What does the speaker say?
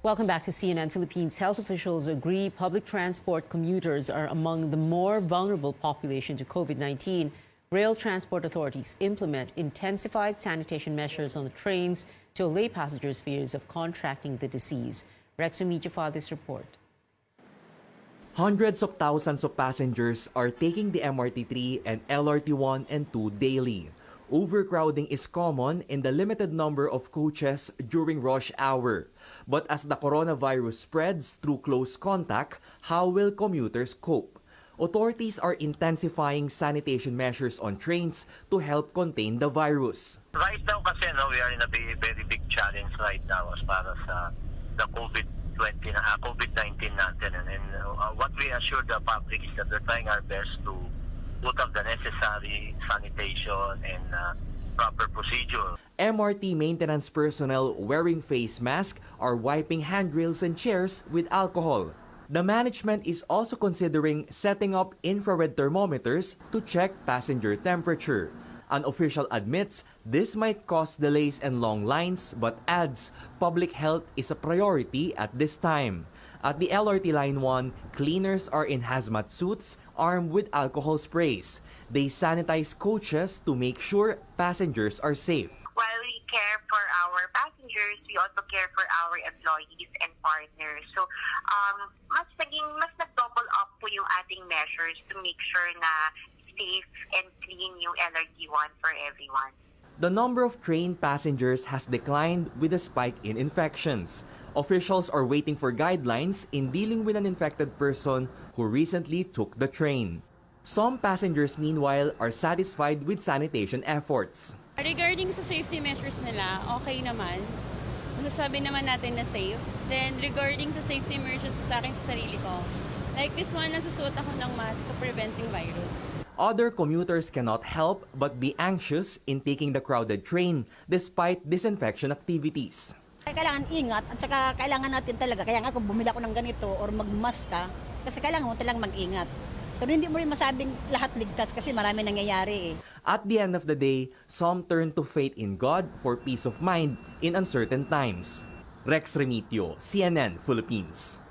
Welcome back to CNN Philippines. Health officials agree public transport commuters are among the more vulnerable population to COVID-19. Rail transport authorities implement intensified sanitation measures on the trains to allay passengers' fears of contracting the disease. Rex Media for this report. Hundreds of thousands of passengers are taking the MRT 3 and LRT 1 and 2 daily. Overcrowding is common in the limited number of coaches during rush hour. But as the coronavirus spreads through close contact, how will commuters cope? Authorities are intensifying sanitation measures on trains to help contain the virus. Right now kasi we are in a very big challenge right now as far as the COVID-19 natin. And what we assure the public is that we're trying our best to put up the necessary sanitation and proper procedure. MRT maintenance personnel wearing face masks are wiping handrails and chairs with alcohol. The management is also considering setting up infrared thermometers to check passenger temperature. An official admits this might cause delays and long lines, but adds public health is a priority at this time. At the LRT Line 1, cleaners are in hazmat suits armed with alcohol sprays. They sanitize coaches to make sure passengers are safe. While we care for our passengers, we also care for our employees and partners. So, mas nag-double up po yung ating measures to make sure na safe and clean yung LRT1 for everyone. The number of train passengers has declined with a spike in infections. Officials are waiting for guidelines in dealing with an infected person who recently took the train. Some passengers, meanwhile, are satisfied with sanitation efforts. Regarding sa safety measures nila, okay naman. Nasabi naman natin na safe. Then regarding sa safety measures sa akin sa sarili ko, like this one, nasusuot ako ng mask to preventing virus. Other commuters cannot help but be anxious in taking the crowded train despite disinfection activities. Kailangan ingat at saka kailangan natin talaga, kaya nga kung bumili ako ng ganito or mag-mask ka, kasi kailangan mo talagang mag-ingat. Pero hindi mo rin masabing lahat ligtas kasi marami nangyayari eh. At the end of the day, some turn to faith in God for peace of mind in uncertain times. Rex Remitio, CNN Philippines.